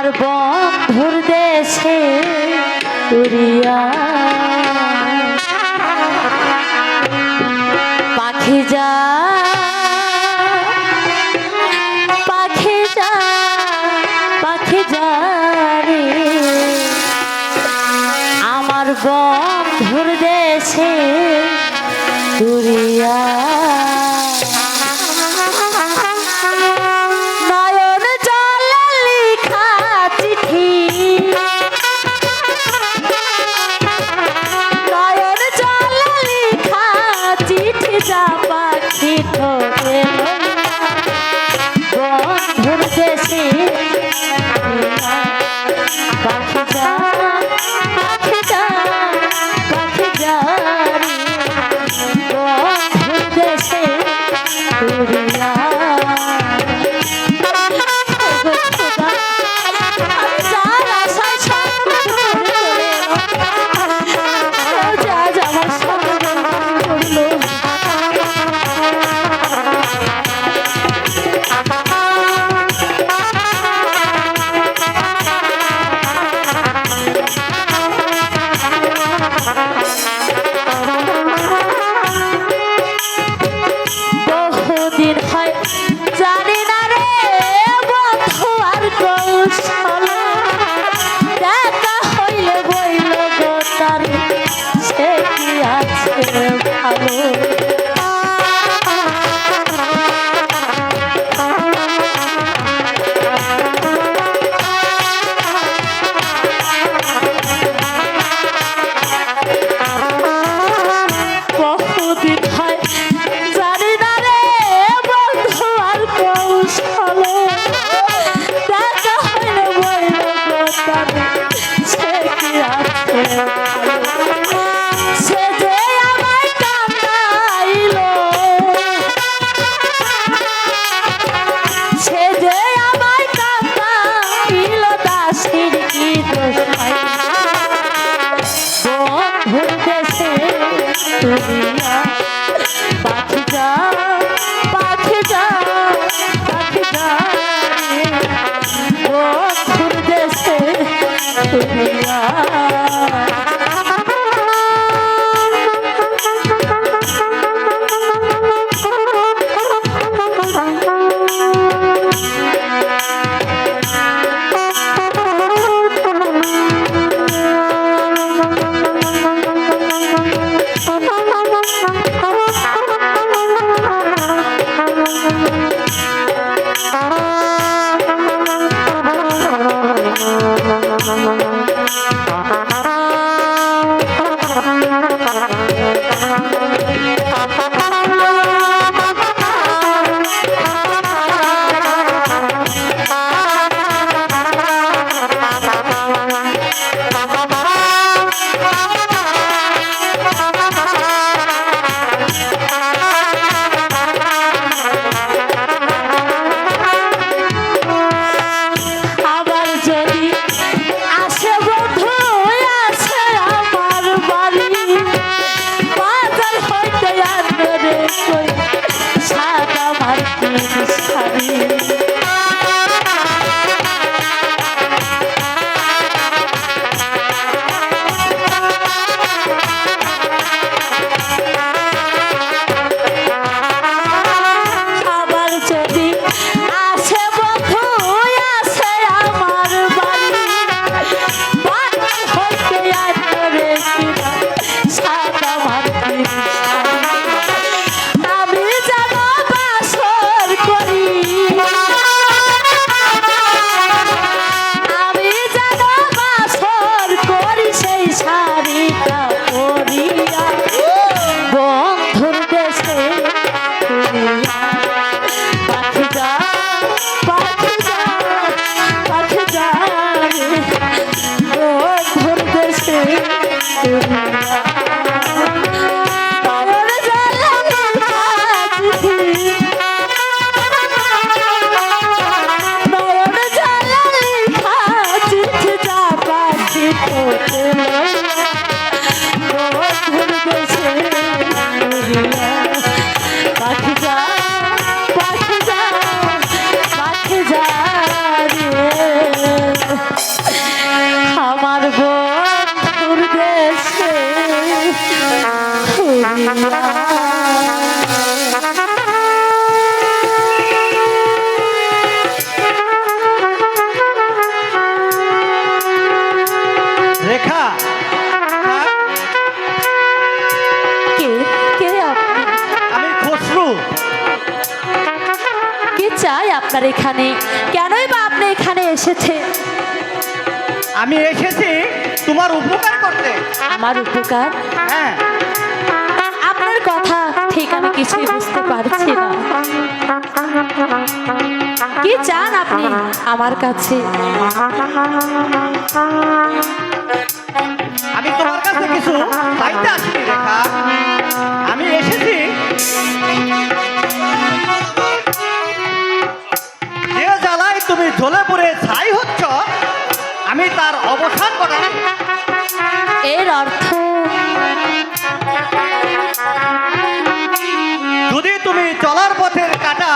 আমার বন্ধুর দেশে উড়িয়া পাখি যা পাখি যা পাখি যা রে আমার বন্ধুর দেশে উড়িয়া বন্ধুর দেশে পাখি যা পাখি যা পাখি যা বন্ধুর দেশে উড়িয়া আপনার এখানে? কেনই বা আপনি এখানে এসেছে? আমি এসেছি তোমার উপকার করতে। আমার উপকার? হ্যাঁ। আপনার কথা ঠিক আমি কিছুই বুঝতে পারছি না। কি চান আপনি আমার কাছে? আমি তোমার কাছে কিছু চাইতে আসিনি রেখা। আমি এসেছি যে জ্বালায় তুমি জ্বলে পড়ে ছাই হচ্ছ, আমি তার অবসান ঘটাতে। এর অর্থ? যদি তুমি চলার পথের কাটা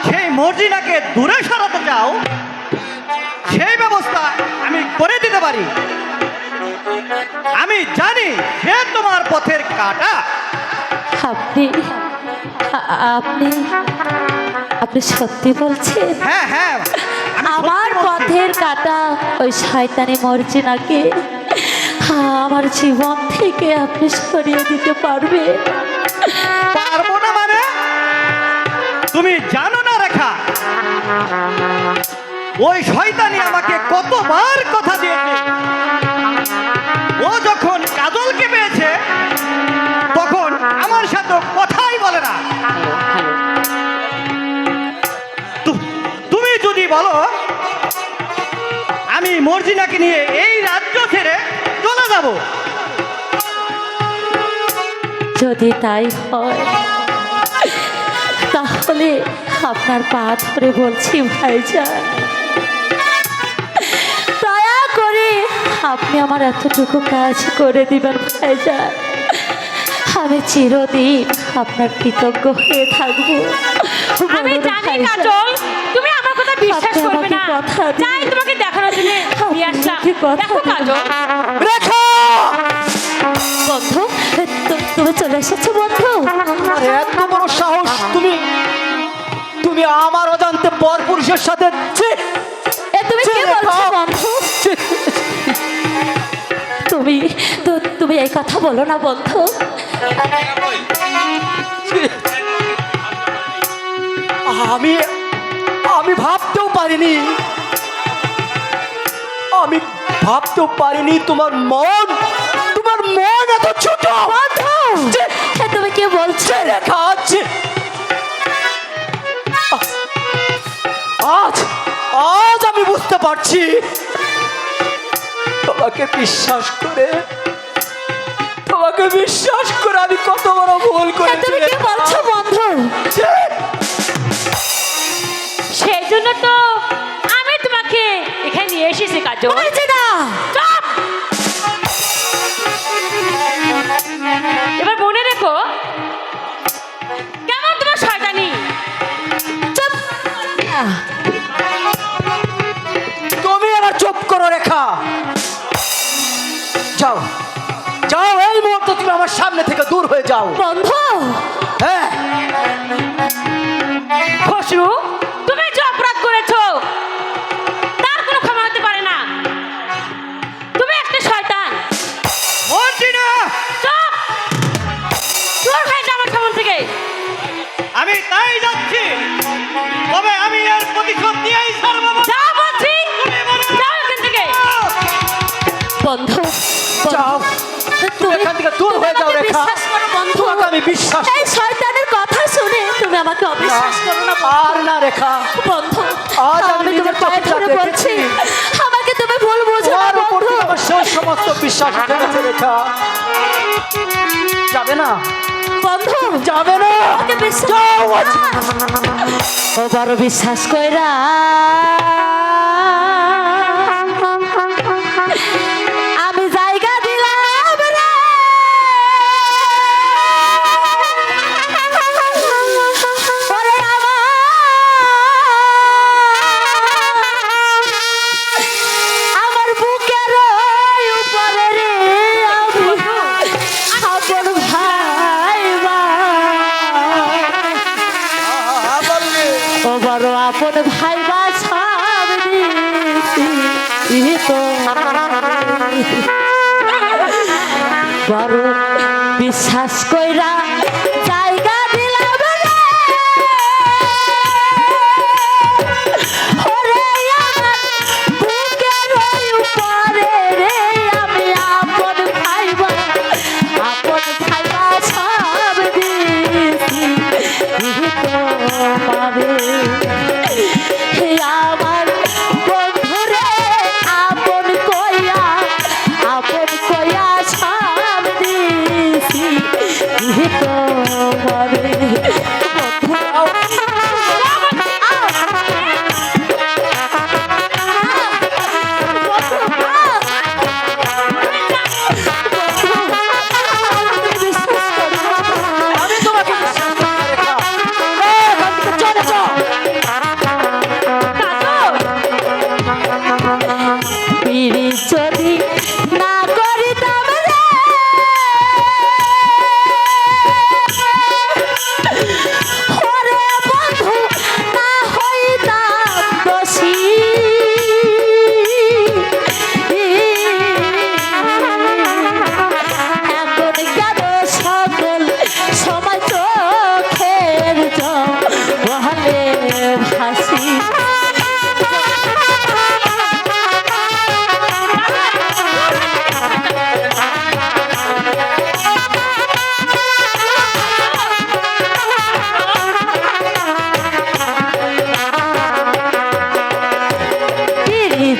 সেই মর্জিনাকে দূরে সরাতে চাও, সেই ব্যবস্থা আমি করে দিতে পারি। আমি জানি সে তোমার পথের কাটা। আপনি আপনি আপনি সত্যি বলছেন? হ্যাঁ হ্যাঁ, আমি আমার সত্যি বলছি। পথের কাটা ওই শয়তানি মর্জিনাকে আমার জীবন থেকে আপনি সরিয়ে দিতে পারবে? পারবো না মানে? তুমি জানো না রেখা, ওই শয়তানি আমাকে কতবার কথা দিয়েছে। ও যখন কাজলকে পেয়েছে তখন আমার সাথে কথাই বলে না। তুমি যদি বলো আমি মর্জিনাকে নিয়ে এই রাজ্য ছেড়ে চলে যাব, যদি তাই হয় তাহলে আপনার পা ধরে বলছি ভাইজান, দয়া করে আপনি আমার এতটুকু কাজ করে দিবেন ভাইজান। আমি চিরদিন আপনার কৃতজ্ঞ হয়ে থাকবো। আমি বলুন জানি ভাইজান, কাজল, তুমি আমার কথা বিশ্বাস আপনি করবে আমাকে না। কথা দিন। তাই তোমাকে দেখানোর জন্য নিয়ে আসলাম। আমাকে কথা দেখো দিন। কাজল, রেখা বন্ধু, তুমি চলে এসেছো বন্ধু? আরে এত বড় সাহস! তুমি তুমি আমার অজান্তে পরপুরুষের সাথে তুমি কি বলছো বন্ধু? তুমি তুমি এই কথা বলো না বন্ধু। আমি আমি ভাবতেও পারিনি, আমি ভাবতেও পারিনি তোমার মন এত ছোট। বন্ধু, তুমি কি বলছো? রেখা আজ আজ আমি বুঝতে পারছি তোমাকে বিশ্বাস করে আমি কত বড় ভুল করেছি। তুমি কি বলছো বন্ধু? সেই জন্য তো আমি তোমাকে এখানে নিয়ে এসেছি কাজল। বলছি না। চুপ! এবার মনে রেখো কেমন তোমার শয়তানি। চুপ! তুমি এবার চুপ করো রেখা। যাও যাও, এই মুহূর্তে তুমি আমার সামনে থেকে দূর হয়ে যাও। বন্ধু, হ্যাঁ, খসরু, তুমি যে অপরাধ করেছো তার কোনো ক্ষমা হতে পারে না। তুমি একটা শয়তান। মর্জিনা, চুপ! দূর হয়ে যা আমার সামনে থেকে। আমি তাই যাচ্ছি, তবে আমি এর প্রতিশোধ নিয়েই ছাড়বো। যাও বলছি, যাও এখান থেকে। বন্ধু, যাও, তুমি এখান থেকে দূর হয়ে যাও আমাকে রেখা। বিশ্বাস করো বন্ধু। তোমাকে আমি বিশ্বাস এই শয়তানের কথা শুনে তুমি আমাকে অবিশ্বাস করো না আর না রেখা, বন্ধু। আজ আমি আমি তোমার নিজের পায়ে চোখে ধরে যা বলছি, দেখেছি, আমাকে তুমি ভুল বুঝো না তোমার উপর বন্ধু। থেকে আমার সেই সমস্ত বিশ্বাস উঠে গেছে রেখা। যাবে না, বন্ধু, যাবে না, আমাকে বিশ্বাস যাও আজ। ও বড় বিশ্বাস কইরা আমি জায়গা দিলাম রে। ওরে আমার বুকের উপরে রে আমি আপন ভাই ও বড় আপন ভাই বাছাবি তো বড় বিশ্বাস কইরা জায়গা দিলাম রে।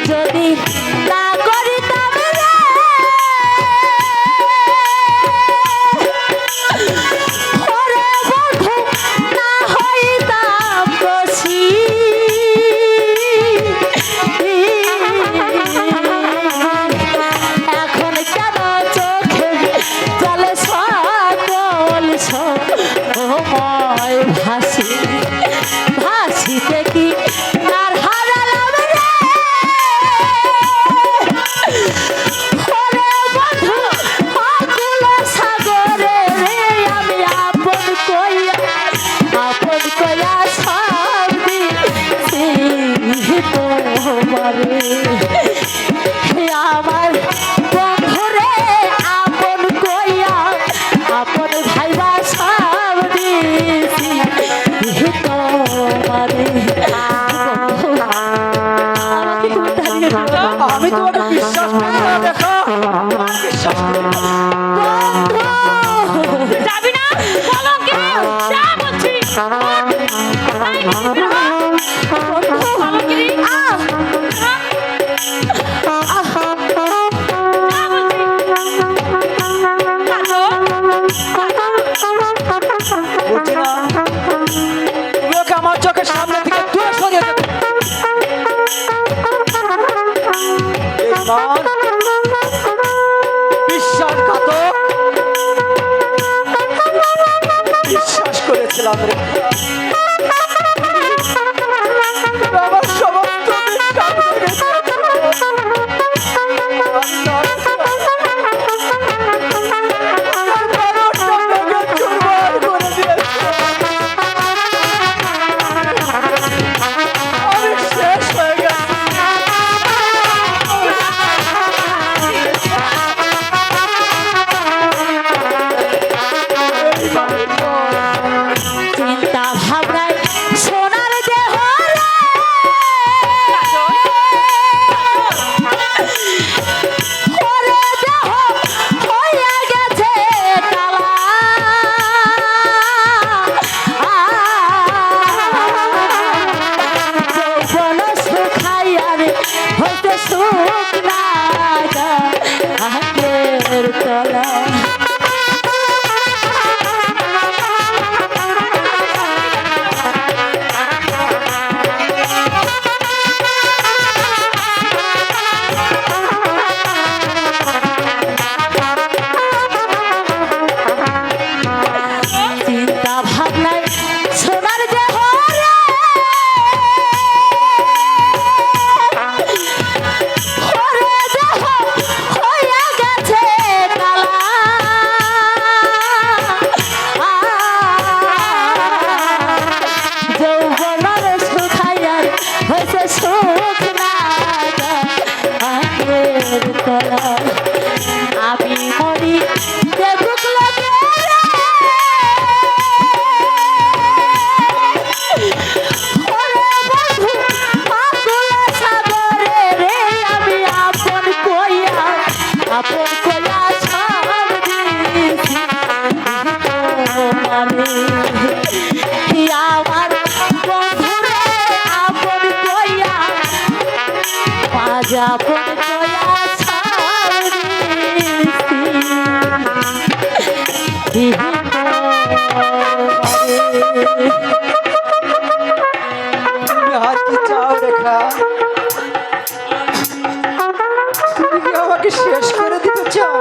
যদি না করিতাম রে, ওরে বন্ধু না হইতাম দোষী। এখন কেন চোখে জলে সকল সময় ভাসি, ভাসিতে কি তার হারালাম রে, ওরে বন্ধু অকুল সাগরে রে, আমি আপন কইয়া সব দিছি তোমারে। আমার বন্ধুরে আপন কইয়া আপন ভাইবা সব দিছি তোমারে। আমাকে তুমি তাড়িয়ে দিও। আমি তোমাকে বিশ্বাস করি না রেখা, বিশ্বাস করি না। বন্ধু, যাবি না? বলো কি? যা বলছি। বলো কি? বলছি না, তুমি ওকে আমার চোখের সামনে থেকে দূরে সরিয়ে দেবে। এই মান, বিশ্বাসঘাতক, বিশ্বাস করেছিলাম রে। তুমি আমার সমস্ত বিশ্বাস ভেঙেছো। আমি নয়, আমার ভরসা ভেঙে চুরমার করে দিয়েছো। আমি শেষ হয়ে গেছি। চিন্তা ভাবনায় সোনার দেহ রে, ওরে দেহ হইয়া গেছে কালা। যৌবন শুকাইয়া রে হইতে শুকনা গাছের তলা। চিন্তা ভাবনায় সোনার দেহ রে, ওরে দেহ হইয়া গেছে কালা। যৌবনের শুকাইয়া হয়েছে শুকনা গাছের তলা। আমি মরি দেখুক লোকে রে, ওরে বন্ধু অকুল সাগরে রে, আমি আপন কইয়া সব দিছি তোমারে। আমার বন্ধুরে আপন কইয়া আপন কইয়া সব দিছি তোমারে। তুমি আর কি চাও রেখা? তুমি কি আমাকে শেষ করে দিতে চাও?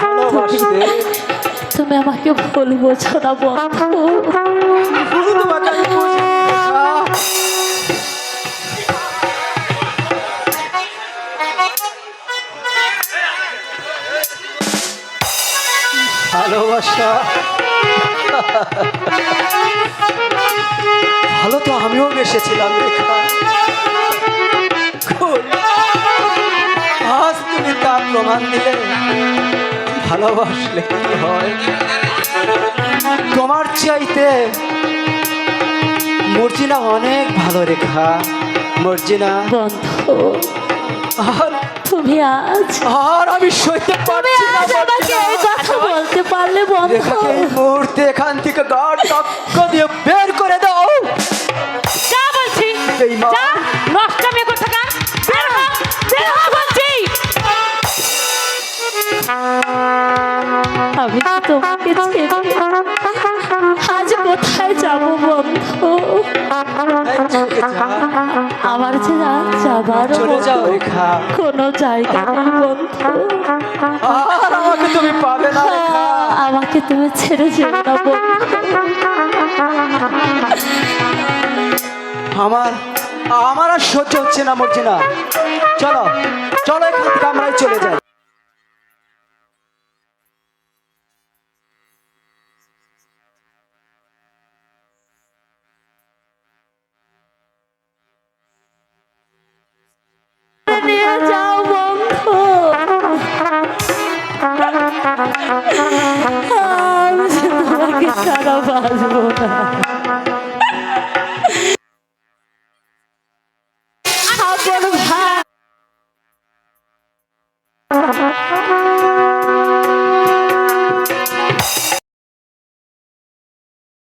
ভালোবাসতে তুমি আমাকে ভুল বোঝো না বন্ধু। শুধু তোমাকে আমি বুঝি রেখা। ভালোবাসা ভালো তো আমিও বেসেছিলাম রেখা। কই, আজ তুমি তার প্রমাণ দিলে ভালোবাসলে কি হয়। তোমার চাইতে মর্জিনা অনেক ভালো রেখা। মর্জিনা বন্ধু, আর তুমি আজ আর আমি সইতে পারছি না আমাকে এই কথা বলতে পারলে বন্ধু। রেখাকে এই মুহূর্তে এখান থেকে গাঢ় টক্ক দিয়ে বের করে দাও। ছেড়ে আজ কোথায় যাব বন্ধু? আমার যে আর যাবার চলে যাও মতো রেখা। কোনো জায়গা নেই বন্ধু। আর আমাকে তুমি পাবে না রেখা। আমাকে তুমি ছেড়ে যেও না বন্ধু। আমার আমার আর সহ্য হচ্ছে না মর্জিনা। চলো চলো এখান থেকে আমরাই চলে যাই। নিয়ে যাও বন্ধু। আমি যে তোমাকে ছাড়া বাঁচবো না। আপন ভাই